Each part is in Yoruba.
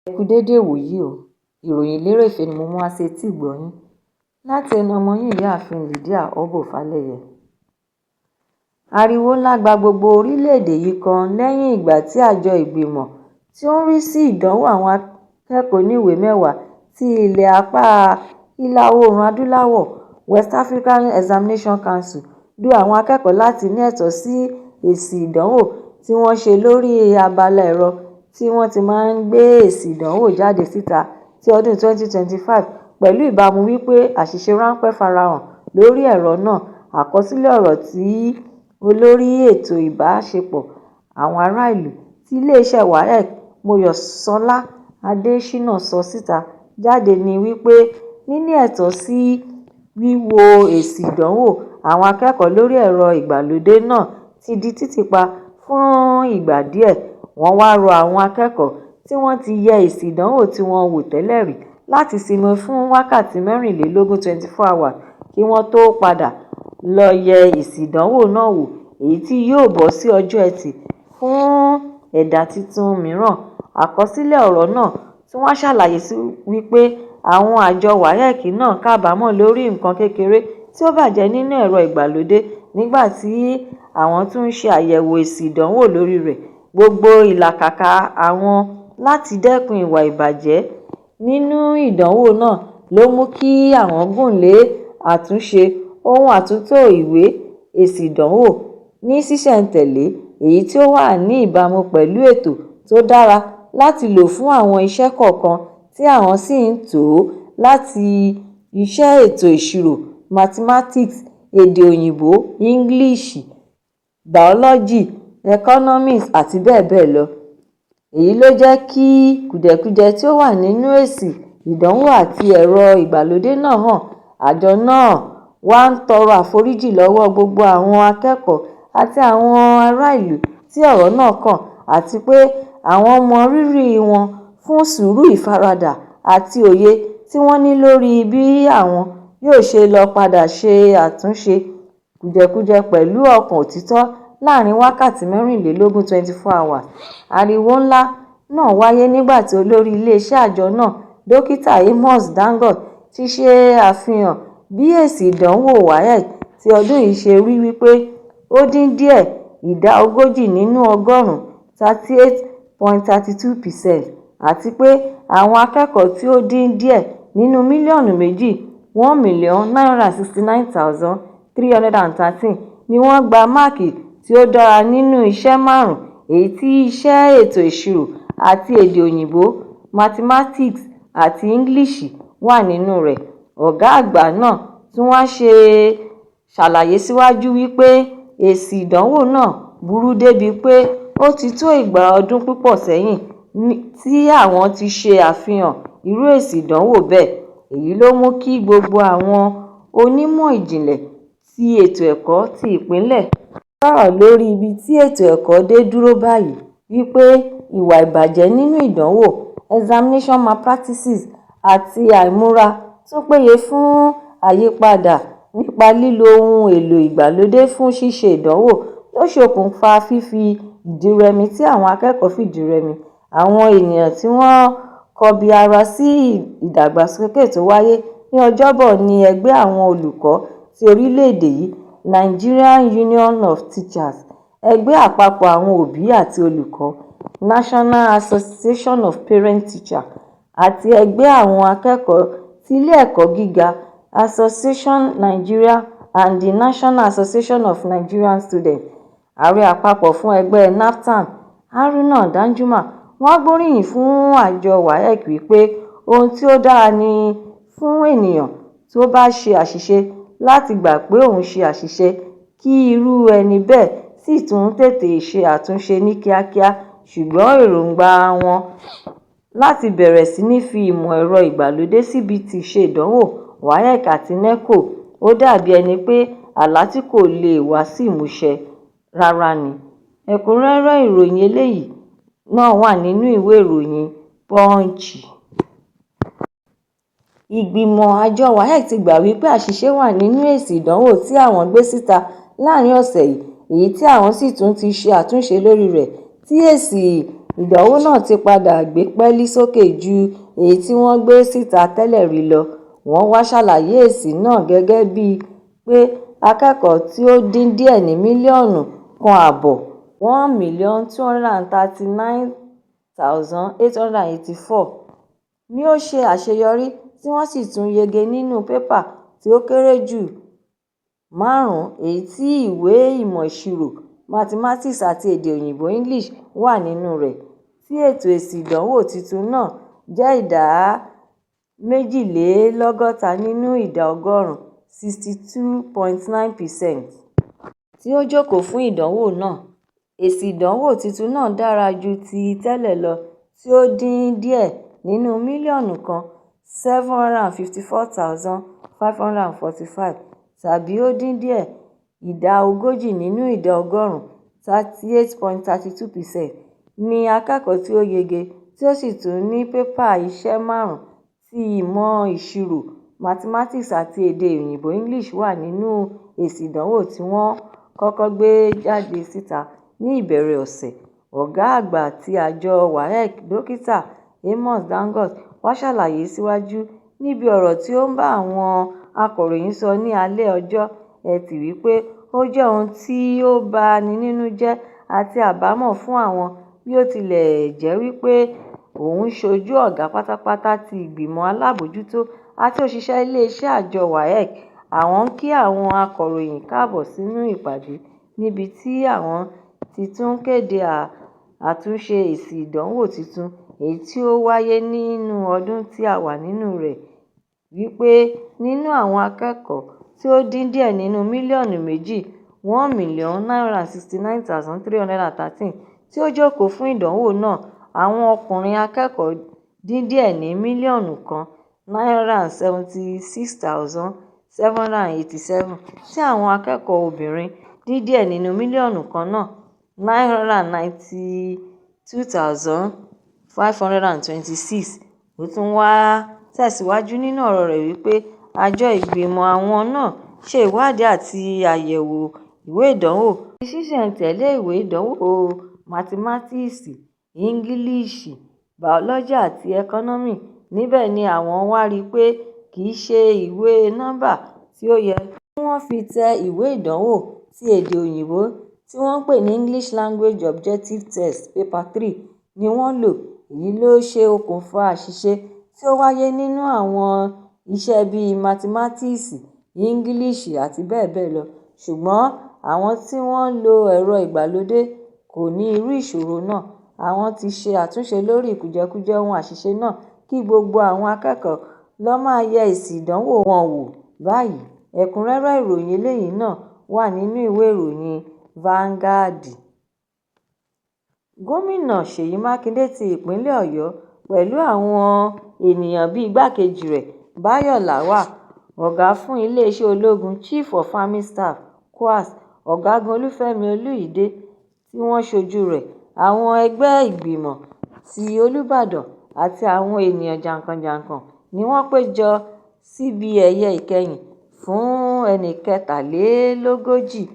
Ẹ kú dédé ìwòyí o, ìròyìn lérèfé ni mo mú wá sí etí ìgbọ́ yín láti ẹnu ọmọ yín ìyáàfin Lydia Ọbọ́fálẹ́yẹ. Ariwo ńlá gba gbogbo orílẹ̀-èdè yìí kan lẹ́yìn ìgbà tí àjọ ìgbìmọ̀ tí ó ń rí sí ìdánwò àwọn akẹ́kọ̀ọ́ oníwèé mẹ́wàá ti ilẹ̀ apá ìlà oòrùn adúláwọ̀ West African Examination Council du àwọn akẹ́kọ̀ọ́ láti ní ẹ̀tọ́ sí èsì ìdánwò tí wọ́n ṣe lórí abala ẹ̀rọ tí wọ́n ti máa ń gbé èsì ìdánwò jáde síta ti ọdún 2025 pẹ̀lú ìbámu wípé àṣìṣe ráńpẹ́ farahàn lórí ẹ̀rọ náà. Àkọsílẹ̀ ọ̀rọ̀ tí olórí ètò ìbáṣepọ̀ àwọn ará ìlú ti iléeṣẹ́ WAEC Mọ́yọ̀sọ́lá Adéṣínà sọ síta jáde ní wípé níní ẹ̀tọ́ sí wíwo èsì ìdánwò àwọn akẹ́kọ̀ọ́ lórí ẹ̀rọ ìgbàlódé náà ti di títìpa fún ìgbà díẹ̀. Wọ́n wá rọ àwọn akẹ́kọ̀ọ́ tí wọ́n ti yẹ èsì ìdánwò tí wọ́n wò tẹ́lẹ̀ rí láti sinmi fún wákàtí 24 hours kí wọ́n tó padà lọ yẹ èsì ìdánwò náà wò, èyí tí yóò bọ́ sí ọjọ́ Ẹtì fún ẹ̀dà tuntun mìíràn. Àkọsílẹ̀ ọ̀rọ̀ náà tún wá ṣàlàyé wípé àwọn àjọ WAEC náà kábàámọ̀ lórí nǹkan kékeré tí ó bàjẹ́ nínú ẹ̀rọ ìgbàlódé nígbà tí àwọn tún ń ṣe àyẹ̀wò èsì ìdánwò lórí rẹ̀. Gbogbo ìlàkàkà àwọn láti dẹ́kun ìwà ìbàjẹ́ nínú ìdánwò náà ló mú kí àwọn gùn lé àtúnṣe ohun àtúntò ìwé èsì ìdánwò ní ṣísẹ̀ntẹ̀lé, èyí tí ó wà ní ìbámu pẹ̀lú ètò tó dára láti lò fún àwọn iṣẹ́ kọ̀ọ̀kan tí àwọn sì ń tò láti iṣẹ́ ètò ìṣirò, mathematics, èdè òyìnbó, English, biology, economics àti bẹ́ẹ̀ bẹ́ẹ̀ lọ. Èyí ló jẹ́ kí kùdìẹ̀kudiẹ tí ó wà nínú èsì ìdánwò àti ẹ̀rọ ìgbàlódé náà hàn. Àjọ náà wá ń tọrọ àforíjì lọ́wọ́ gbogbo àwọn akẹ́kọ̀ọ́ àti àwọn ará ìlú tí ọ̀rọ̀ náà kàn, àti pé àwọn mọ rírì wọn fún sùúrù, ìfaradà àti òye tí wọ́n ní lórí bí àwọn yóò ṣe lọ padà ṣe àtúnṣe kùdìẹ̀kudiẹ pẹ̀lú ọkàn òtítọ́ láàrin wákàtí 24 hours. Ariwo ńlá náà wáyé nígbà tí olórí iléeṣẹ́ àjọ náà, Dókítà Amos Vanguard, ti ṣe àfihàn bí èsì ìdánwò WAEC ti ọdún yìí ṣe rí wípé ó dín díẹ̀ ìdá 40 nínú ọgọ́rùn-ún 38.32%, àti pé àwọn akẹ́kọ̀ọ́ tí ó dín díẹ̀ nínú mílíọ̀nù méjì 1,969,313 ni wọ́n gba máàkì tí ó dára nínú iṣẹ́ márùn-ún, èyí tí iṣẹ́ ètò ìṣirò àti èdè òyìnbó, mathematics àti English wà nínú rẹ̀. Ọ̀gá àgbà náà tún wá ṣàlàyé síwájú wípé èsì ìdánwò náà burú débi pé ó ti tó ìgbà ọdún púpọ̀ sẹ́yìn tí àwọn ti ṣe àfihàn irú èsì ìdánwò bẹ́ẹ̀. Èyí ló mú kí gbogbo àwọn onímọ̀ ìjìnlẹ̀ ti ètò ẹ̀kọ́ ti ìpínlẹ̀ sọ̀rọ̀ lórí ibi tí ètò ẹ̀kọ́ dé dúró báyìí, wípé ìwà ìbàjẹ́ nínú ìdánwò, examination malpractices àti àìmúra tó péye fún àyípadà nípa lílo ohun èlò ìgbàlódé fún ṣíṣe ìdánwò ló ṣokùnfà fífi ìdírẹmi tí àwọn akẹ́kọ̀ọ́ fìdírẹmi. Àwọn ènìyàn tí wọ́n kọbi ara sí ìdàgbàsókè tó wáyé ní Ọjọ́bọ̀ ní ẹgbẹ́ àwọn olùkọ́ ti orílẹ̀-èdè yìí, Nigerian Union of Teachers, ẹgbẹ́ àpapọ̀ àwọn òbí àti olùkọ́, National Association of Parent Teachers, àti ẹgbẹ́ àwọn akẹ́kọ̀ọ́ ti ilé ẹ̀kọ́ gíga, Association Nigeria, and the National Association of Nigerian Students. Ààrẹ àpapọ̀ fún ẹgbẹ́ NAFTAN, Haruna Danjuma, wọ́n gbóríyìn fún àjọ WAEC wípé ohun tí ó dára ni fún ènìyàn tó bá ṣe àṣìṣe láti gbà pé òun ṣe àṣìṣe, kí irú ẹni bẹ́ẹ̀ sì tún tètè ṣe àtúnṣe ní kíákíá. Ṣùgbọ́n èròǹgbà wọn láti bẹ̀rẹ̀ sí ní fi ìmọ̀ ẹ̀rọ ìgbàlódé síbi ti ṣe ìdánwò WAEC àti NECO ó dàbí ẹni pé àlá tí kò lè wá sí ìmúṣẹ rárá ni. Ẹ̀kúnrẹ́rẹ́ ìròyìn eléyìí náà wà nínú ìwé ìròyìn Punch. Ìgbìmọ̀ àjọ WAEC ti gbà wípé àṣìṣe wà nínú èsì ìdánwò tí àwọn gbé síta láàrin ọ̀sẹ̀ yìí, èyí tí àwọn sì tún ti ṣe àtúnṣe lórí rẹ̀ tí èsì ìdánwò náà ti padà gbé pẹ́ẹ́lí sókè ju èyí tí wọ́n gbé síta tẹ́lẹ̀ rí lọ. Wọ́n wá ṣàlàyé èsì náà gẹ́gẹ́ bíi pé akẹ́kọ̀ọ́ tí ó dín díẹ̀ ní mílíọ̀nù kan ààbọ̀ (1,239,884) ni ó ṣe àṣeyọrí tí wọ́n sì tún yege nínú pépà tí ó kéré jù 5 èyí tí ìwé ìmọ̀ ìṣirò mathematics àti èdè òyìnbó English wà nínú rẹ̀, tí ètò èsì ìdánwò tuntun náà jẹ́ ìdá 62 nínú ìdá ọgọ́rùn-ún 62.9% tí ó jókòó fún ìdánwò náà. Èsì ìdánwò tuntun náà dára ju ti tẹ́lẹ̀ lọ tí ó dín díẹ̀ nínú mílíọ̀nù kan 754,545 tàbí ó dín díẹ̀ ìdá 40 nínú ìdá ọgọ́rùn-ún 38.32% ní akẹ́kọ̀ọ́ tí ó yege tí ó sì tún ní pépà iṣẹ́ 5 tí ìmọ̀ ìṣirò mathematics àti èdè òyìnbó English wà nínú èsì ìdánwò tí wọ́n kọ́kọ́ gbé jáde síta ní ìbẹ̀rẹ̀ ọ̀sẹ̀. Ọ̀gá àgbà ti àjọ WAEC Dókítà Amos Vanguard wá ṣàlàyé síwájú níbi ọ̀rọ̀ tí ó ń bá àwọn akọ̀ròyìn sọ ní alẹ́ ọjọ́ Ẹtì wípé ó jẹ́ ohun tí ó bani nínú jẹ́ àti àbámọ̀ fún àwọn bí ó tilẹ̀ jẹ́ wípé òun ṣojú ọ̀gá pátápátá ti ìgbìmọ̀ alábòójútó àti òṣìṣẹ́ iléeṣẹ́ àjọ WAEC. Àwọn ń kí àwọn akọ̀ròyìn káàbọ̀ sínú ìpàdé níbi tí àwọn ti tún kéde àtúnṣe èsì ìdánwò tuntun èyí tí ó wáyé nínú ọdún tí a wà nínú rẹ̀, wípé nínú àwọn akẹ́kọ̀ọ́ tí ó dín díẹ̀ nínú mílíọ̀nù méjì 1,969,313 tí ó jókòó fún ìdánwò náà, àwọn ọkùnrin akẹ́kọ̀ọ́ dín díẹ̀ ní mílíọ̀nù kan 976,787 tí àwọn akẹ́kọ̀ọ́ obìnrin dín díẹ̀ nínú mílíọ̀nù kan náà 992,526. Ó tún wá tẹ̀síwájú nínú ọ̀rọ̀ rẹ̀ wípé àjọ ìgbìmọ̀ àwọn náà ṣe ìwádìí àti àyẹ̀wò ìwé ìdánwò ní ṣísẹ̀-n-tẹ̀lé ìwé ìdánwò mátímátíìsì, Íńgílíṣì, bàọ́lọ́jì àti ẹkọ́nọ́mì. Níbẹ̀ ni àwọn wá rí pé kìí ṣe ìwé nọ́mbà tí ó yẹ kí wọ́n fi tẹ ìwé ìdánwò ti èdè òyìnbó tí wọ́n ń pè ní English Language Objective Test Paper 3 ni wọ́n lò. Èyí ló ṣe okùnfà àṣìṣe tí ó wáyé nínú àwọn iṣẹ́ bíi mátímátíìsì, Íńgílíṣì àti bẹ́ẹ̀ bẹ́ẹ̀ lọ. Ṣùgbọ́n àwọn tí wọ́n lo ẹ̀rọ ìgbàlódé kò ní irú ìṣòro náà. Àwọn ti ṣe àtúnṣe lórí kùjẹkùjẹ ohun àṣìṣe náà kí gbogbo àwọn akẹ́kọ̀ọ́ lọ máa yẹ èsì ìdánwò wọn wò báyìí. Ẹ̀kúnrẹ́rẹ́ ìròyìn eléyìí náà wà nínú ìwé ìròyìn Vanguard. Gómìnà Ṣèyí Mákindé ti ìpínlẹ̀ Ọ̀yọ́ pẹ̀lú àwọn ènìyàn bíi igbákejì rẹ̀ Báyọ̀ Lawal, ọ̀gá fún iléeṣẹ́ ológun Chief of Army Staff (COAS), Ọ̀gágun Olúfẹ́mi Olúyìídé tí wọ́n ṣojú rẹ̀, àwọn ẹgbẹ́ ìgbìmọ̀ ti Olúbàdàn àti àwọn ènìyàn jàǹkàn-jàǹkàn ni wọ́n péjọ síbi ẹ̀yẹ ìkẹyìn fún ẹni 43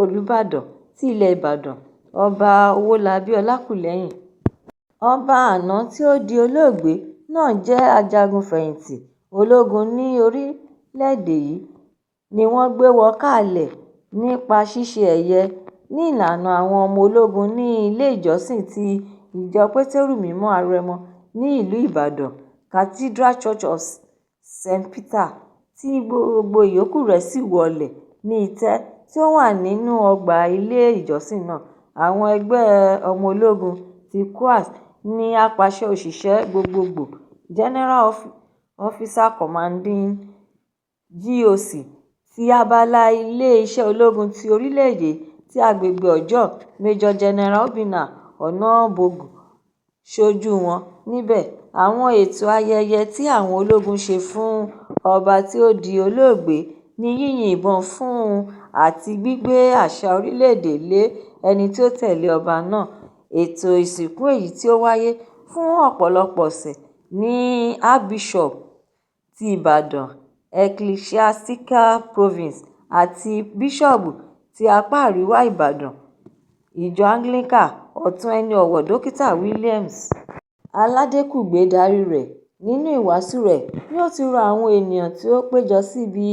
Olúbàdàn ti ilẹ̀ Ìbàdàn, Ọba Owólabí Ọlákùlẹ́hìn. Ọba àná tí ó di olóògbé náà jẹ́ ajagun-fẹ̀yìntì ológun ní orílẹ̀-èdè yìí ni wọ́n gbé wọ káàlẹ̀ nípa ṣíṣe ẹ̀yẹ ní ìlànà àwọn ọmọ ológun ní ilé ìjọsìn ti ìjọ Pétérù Mímọ́ Arẹmọ ní ìlú Ìbàdàn, Cathedral Church of St. Peter, tí gbogbo ìyókù rẹ̀ sì wọlé ní ìtẹ́ tí ó wà nínú ọgbà ilé ìjọsìn náà. Àwọn ẹgbẹ́ ọmọ ológun ti COAS ní apàṣẹ òṣìṣẹ́ gbogbogbò General Officer Commanding GOC ti abala ilé-iṣẹ́ ológun ti orílẹ̀-èdè ti agbègbè Ọjọ́ Major General Obinna Ọ̀nàbògù ṣojú wọn níbẹ̀. Àwọn ètò ayẹyẹ tí àwọn ológun ṣe fún ọba tí ó di olóògbé ní yínyìn ìbọn fún un àti gbígbé àsíá orílẹ̀-èdè lé ẹni tí ó tẹ̀lé ọba náà. Ètò ìsìnkú èyí tí ó wáyé fún ọ̀pọ̀lọpọ̀ ọ̀sẹ̀ ní Archbishop ti Ìbàdàn Ecclesiastical Province àti Bíṣọ̀bù ti apá àríwá Ìbàdàn ìjọ Anglican ọ̀tún ẹni ọ̀wọ̀ dókítà Williams Aládékùgbé darí rẹ̀. Nínú ìwàásù rẹ̀ ni ó ti rọ àwọn ènìyàn tí ó péjọ síbi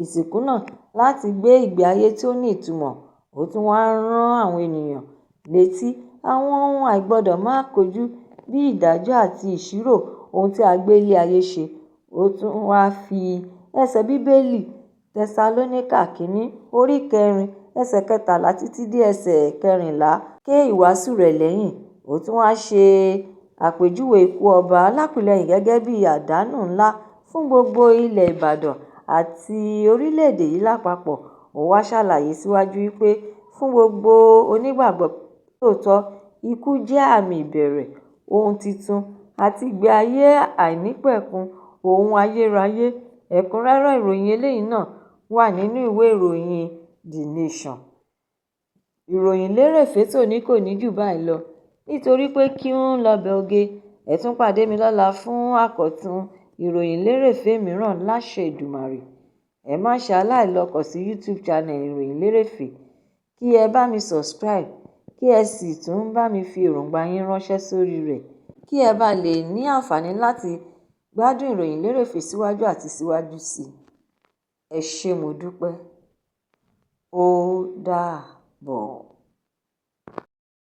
ìsìnkú náà láti gbé ìgbé ayé tí ó ní ìtumọ̀. Ó tún wá rán àwọn ènìyàn létí àwọn ohun àìgbọdọ̀ máa kojú bí ìdájọ́ àti ìṣirò ohun tí a gbé ilé ayé ṣe. Ó tún wá fi ẹsẹ̀ Bíbélì Tẹsalóníkà kínní orí 4 ẹsẹ̀ 13 títí dé ẹsẹ̀ 14 ké ìwàásù rẹ̀ lẹ́yìn. Ó tún wá ṣe àpèjúwe ikú ọba Alákùlẹ̀yìn gẹ́gẹ́ bí àdánù ńlá fún gbogbo ilẹ̀ Ìbàdàn àti orílẹ̀-èdè yìí lápapọ̀. Ó wá ṣàlàyé síwájú wípé fún gbogbo onígbàgbọ́ tòótọ́, ikú jẹ́ àmì ìbẹ̀rẹ̀ ohun titun àti ìgbé ayé àìnípẹ̀kun ohun ayérayé. Ẹ̀kúnrẹ́rẹ́ ìròyìn eléyìí náà wà nínú ìwé ìròyìn The Nation. Ìròyìn lérèfé tòní kò ní jù báyìí lọ nítorí pé kí ń lọ́bẹ̀ oge. Ẹ tún pàdé mi lọ́la fún àkọ́tún ìròyìn lérèfé mìíràn láṣẹ Èdùmàrè. Ẹ má ṣe aláìlọ́kọ̀ sí YouTube channel ìròyìn lérèfé kí ẹ bá mi subscribe kí ẹ sì tún bá mi fi èròǹgbà yín ránṣẹ́ sórí rẹ̀ kí ẹ bá lè ní àǹfààní láti gbádùn ìròyìn lérèfé síwájú àti síwájú sí i. Ẹ ṣé mo dúpẹ́. Ó dàbọ̀.